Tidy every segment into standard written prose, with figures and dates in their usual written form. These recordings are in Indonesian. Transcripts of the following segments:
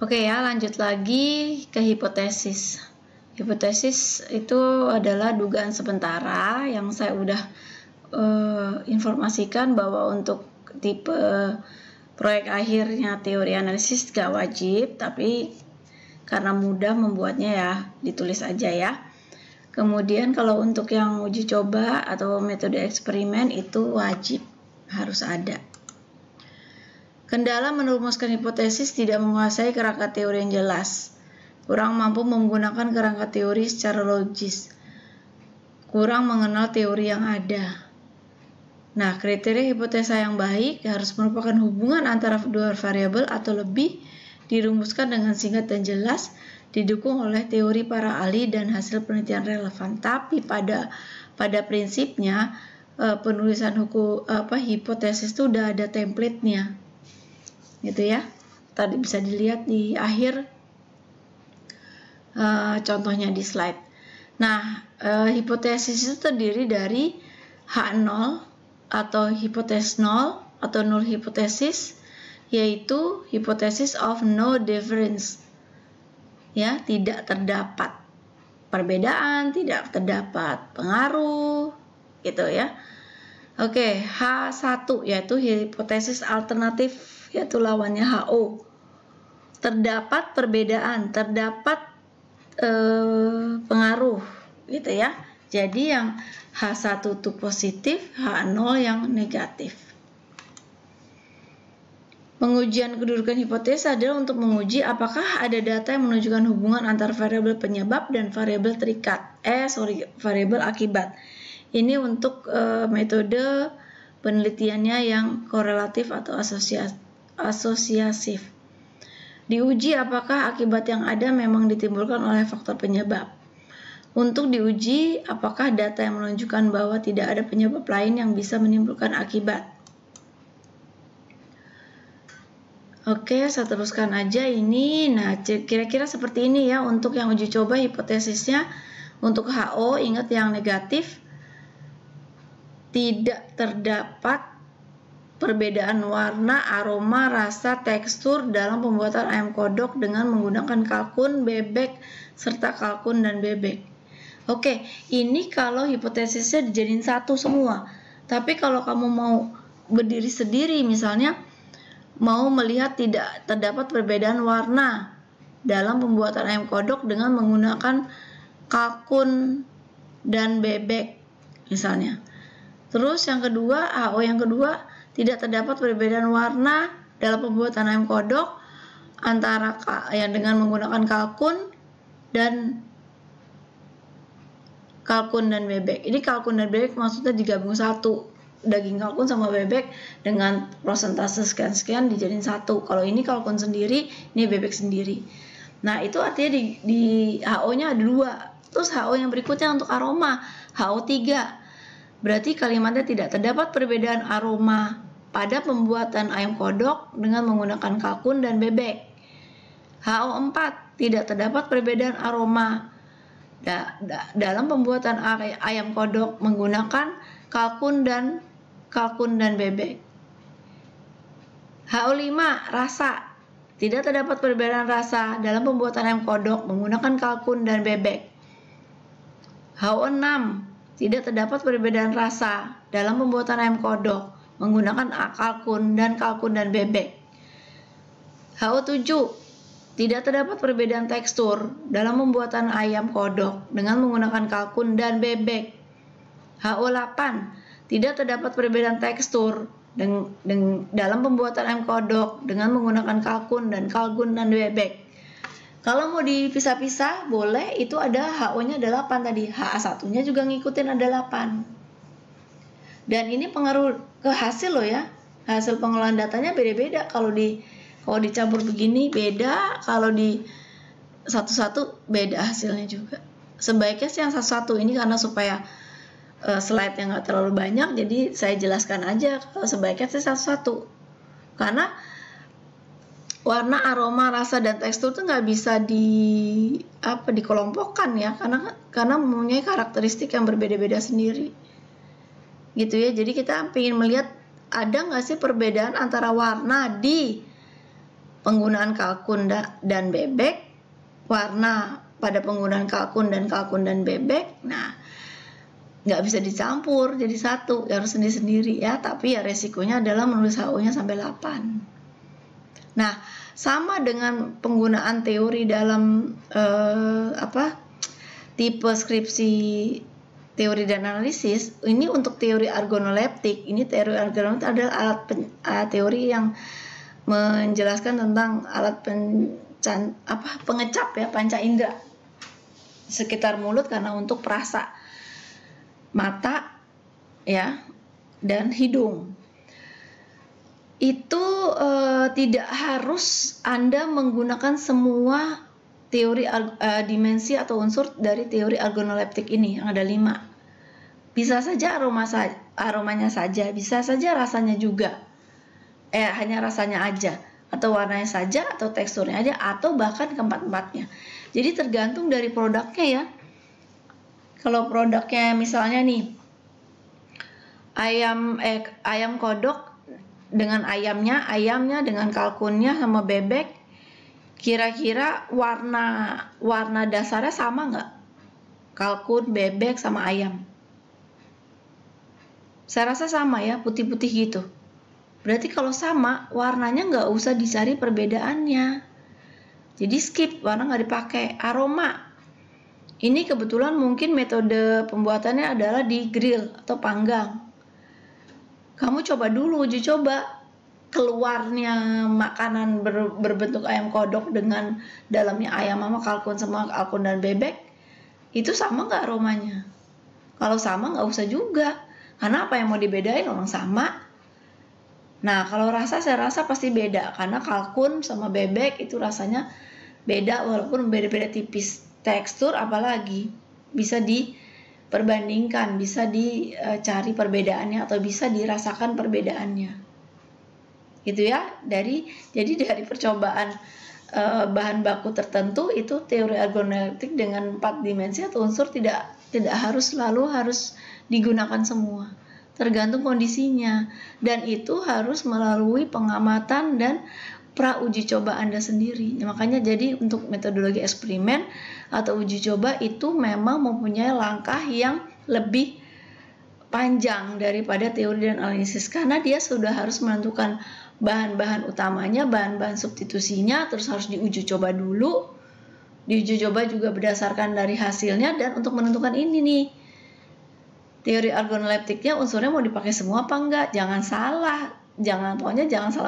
Oke ya, lanjut lagi ke hipotesis. Hipotesis itu adalah dugaan sementara yang saya udah informasikan bahwa untuk tipe proyek akhirnya teori analisis gak wajib, tapi karena mudah membuatnya ya ditulis aja ya. Kemudian kalau untuk yang uji coba atau metode eksperimen itu wajib, harus ada. Kendala merumuskan hipotesis tidak menguasai kerangka teori yang jelas, kurang mampu menggunakan kerangka teori secara logis, kurang mengenal teori yang ada. Nah, kriteria hipotesa yang baik harus merupakan hubungan antara dua variabel atau lebih, dirumuskan dengan singkat dan jelas, didukung oleh teori para ahli dan hasil penelitian relevan. Tapi pada prinsipnya penulisan hipotesis itu udah ada template-nya, gitu ya. Tadi bisa dilihat di akhir contohnya di slide. Nah, hipotesis itu terdiri dari H0 atau hipotesis nol atau null hipotesis, yaitu hipotesis of no difference, ya, tidak terdapat perbedaan, tidak terdapat pengaruh, gitu ya. Oke, H1 yaitu hipotesis alternatif, yaitu lawannya HO, terdapat perbedaan, terdapat pengaruh, gitu ya. Jadi yang H1 itu positif, H0 yang negatif. Pengujian kedudukan hipotesis adalah untuk menguji apakah ada data yang menunjukkan hubungan antara variabel penyebab dan variabel variabel akibat. Ini untuk metode penelitiannya yang korelatif atau asosiasif. Diuji apakah akibat yang ada memang ditimbulkan oleh faktor penyebab. Untuk diuji apakah data yang menunjukkan bahwa tidak ada penyebab lain yang bisa menimbulkan akibat. Oke, saya teruskan aja ini. Nah, kira-kira seperti ini ya untuk yang uji coba hipotesisnya. Untuk HO, ingat yang negatif, tidak terdapat perbedaan warna, aroma, rasa, tekstur dalam pembuatan ayam kodok dengan menggunakan kalkun, bebek, serta kalkun dan bebek. Oke, ini kalau hipotesisnya dijadiin satu semua. Tapi kalau kamu mau berdiri sendiri, misalnya mau melihat tidak terdapat perbedaan warna dalam pembuatan ayam kodok dengan menggunakan kalkun dan bebek, misalnya. Terus yang kedua, HO yang kedua, tidak terdapat perbedaan warna dalam pembuatan ayam kodok antara yang dengan menggunakan kalkun dan bebek. Ini kalkun dan bebek maksudnya digabung satu. Daging kalkun sama bebek dengan prosentase sekian-sekian dijadiin satu. Kalau ini kalkun sendiri, ini bebek sendiri. Nah, itu artinya di HO-nya ada dua. Terus HO yang berikutnya untuk aroma, HO3. Berarti kalimatnya tidak terdapat perbedaan aroma pada pembuatan ayam kodok dengan menggunakan kalkun dan bebek. HO4, tidak terdapat perbedaan aroma dalam pembuatan ayam kodok menggunakan kalkun dan bebek. HO5, rasa, tidak terdapat perbedaan rasa dalam pembuatan ayam kodok menggunakan kalkun dan bebek. HO6, tidak terdapat perbedaan rasa dalam pembuatan ayam kodok menggunakan kalkun dan bebek. HO7, tidak terdapat perbedaan tekstur dalam pembuatan ayam kodok dengan menggunakan kalkun dan bebek. HO8, tidak terdapat perbedaan tekstur dalam pembuatan ayam kodok dengan menggunakan kalkun dan bebek. Kalau mau dipisah-pisah boleh, itu ada HO-nya ada 8 tadi, HA1-nya juga ngikutin ada 8. Dan ini pengaruh ke hasil loh ya. Hasil pengolahan datanya beda-beda. Kalau dicampur begini beda, kalau di satu-satu beda hasilnya juga. Sebaiknya sih yang satu-satu ini karena supaya slide yang nggak terlalu banyak, jadi saya jelaskan aja. Kalau sebaiknya sih satu-satu. Karena warna, aroma, rasa, dan tekstur tuh nggak bisa dikelompokkan ya, karena mempunyai karakteristik yang berbeda-beda sendiri, gitu ya. Jadi kita ingin melihat ada nggak sih perbedaan antara warna di penggunaan kalkun dan bebek, warna pada penggunaan kalkun dan bebek. Nah, nggak bisa dicampur jadi satu, harus sendiri-sendiri ya. Tapi ya resikonya adalah menulis HO-nya sampai 8. Nah, sama dengan penggunaan teori dalam tipe skripsi teori dan analisis. Ini untuk teori organoleptik. Ini teori organoleptik adalah teori yang menjelaskan tentang alat pengecap ya, panca indera sekitar mulut, karena untuk perasa mata ya dan hidung. Itu tidak harus Anda menggunakan semua teori dimensi atau unsur dari teori organoleptik ini yang ada 5. Bisa saja aromanya saja, bisa saja rasanya juga. Hanya rasanya aja, atau warnanya saja, atau teksturnya aja, atau bahkan keempat-empatnya. Jadi tergantung dari produknya ya. Kalau produknya misalnya nih ayam kodok dengan ayamnya dengan kalkunnya sama bebek, kira-kira warna dasarnya sama nggak? Kalkun, bebek, sama ayam. Saya rasa sama ya, putih-putih gitu. Berarti kalau sama, warnanya nggak usah dicari perbedaannya. Jadi skip, warna nggak dipakai. Aroma. Ini kebetulan mungkin metode pembuatannya adalah di grill atau panggang. Kamu coba dulu, uji coba. Keluarnya makanan berbentuk ayam kodok dengan dalamnya ayam sama kalkun dan bebek, itu sama nggak aromanya? Kalau sama nggak usah juga. Karena apa yang mau dibedain, orang sama. Nah, kalau rasa, saya rasa pasti beda, karena kalkun sama bebek itu rasanya beda walaupun beda-beda tipis. Tekstur apalagi bisa diperbandingkan, bisa dicari perbedaannya atau bisa dirasakan perbedaannya. Gitu ya. Jadi dari percobaan bahan baku tertentu itu teori organoleptik dengan 4 dimensi atau unsur tidak selalu harus digunakan semua. Tergantung kondisinya, dan itu harus melalui pengamatan dan pra uji coba Anda sendiri. Makanya jadi untuk metodologi eksperimen atau uji coba itu memang mempunyai langkah yang lebih panjang daripada teori dan analisis, karena dia sudah harus menentukan bahan-bahan utamanya, bahan-bahan substitusinya, terus harus diuji coba dulu. Diuji coba juga berdasarkan dari hasilnya, dan untuk menentukan ini nih, teori organoleptiknya unsurnya mau dipakai semua apa enggak. Jangan salah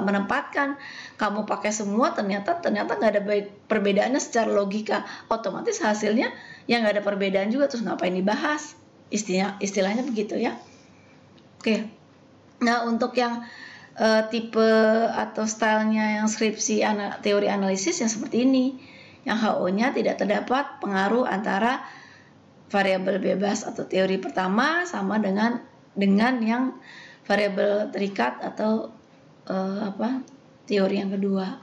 menempatkan. Kamu pakai semua, ternyata nggak ada perbedaannya secara logika, otomatis hasilnya yang nggak ada perbedaan juga, terus ngapain dibahas? Istilahnya begitu ya. Oke. Nah, untuk yang tipe atau stylenya yang skripsi teori analisis yang seperti ini, yang HO-nya tidak terdapat pengaruh antara variabel bebas atau teori pertama sama dengan yang variabel terikat atau teori yang kedua.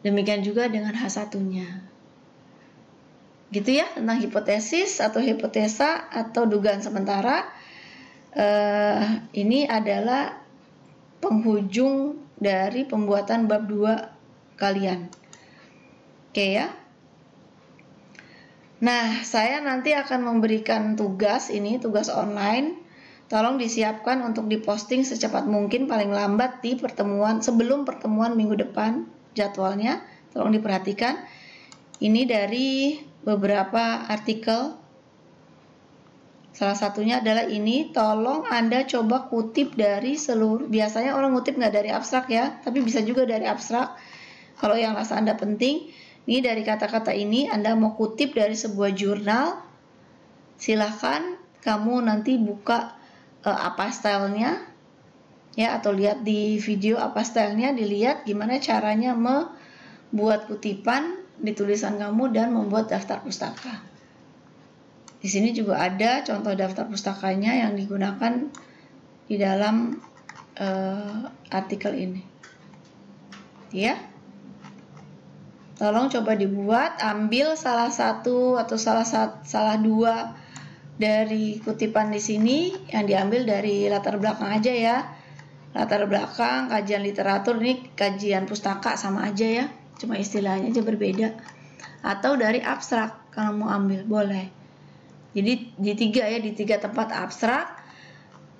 Demikian juga dengan H1-nya. Gitu ya, tentang hipotesis atau hipotesa atau dugaan sementara. Ini adalah penghujung dari pembuatan bab 2 kalian. Oke ya. Nah, saya nanti akan memberikan tugas online. Tolong disiapkan untuk diposting secepat mungkin, paling lambat di sebelum pertemuan minggu depan jadwalnya. Tolong diperhatikan. Ini dari beberapa artikel. Salah satunya adalah ini. Tolong Anda coba kutip dari seluruh. Biasanya orang kutip nggak dari abstrak ya, tapi bisa juga dari abstrak. Kalau yang rasa Anda penting. Ini dari kata-kata ini, Anda mau kutip dari sebuah jurnal, silahkan kamu nanti buka apa stylenya, ya, atau lihat di video apa stylenya, dilihat gimana caranya membuat kutipan di tulisan kamu dan membuat daftar pustaka. Di sini juga ada contoh daftar pustakanya yang digunakan di dalam artikel ini, ya. Tolong coba dibuat, ambil salah satu atau salah dua dari kutipan di sini yang diambil dari latar belakang aja ya. latar belakang, kajian literatur, ini kajian pustaka sama aja ya, cuma istilahnya aja berbeda. Atau dari abstrak kalau mau ambil boleh. Jadi di tiga tempat, abstrak,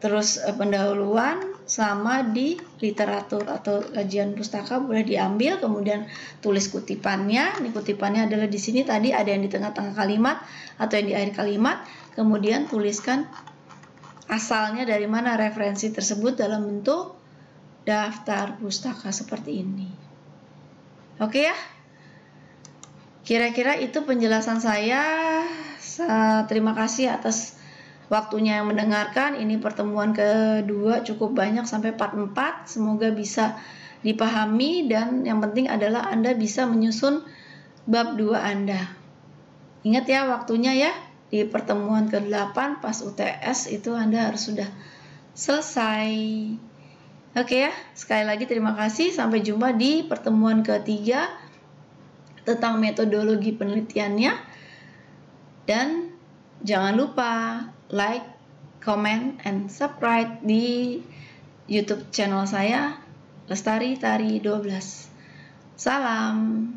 terus pendahuluan, sama di literatur atau kajian pustaka boleh diambil. Kemudian tulis kutipannya. Ini kutipannya adalah di sini tadi, ada yang di tengah-tengah kalimat atau yang di akhir kalimat. Kemudian tuliskan asalnya dari mana referensi tersebut dalam bentuk daftar pustaka seperti ini. Oke ya, kira-kira itu penjelasan saya. Terima kasih atas waktunya yang mendengarkan. Ini pertemuan kedua, cukup banyak sampai part 4. Semoga bisa dipahami, dan yang penting adalah Anda bisa menyusun bab 2 Anda. Ingat ya waktunya ya. Di pertemuan ke-8 pas UTS itu Anda harus sudah selesai. Oke ya, sekali lagi terima kasih. Sampai jumpa di pertemuan ketiga tentang metodologi penelitiannya. Dan jangan lupa like, comment, and subscribe di YouTube channel saya, Lestari Tari 12. Salam.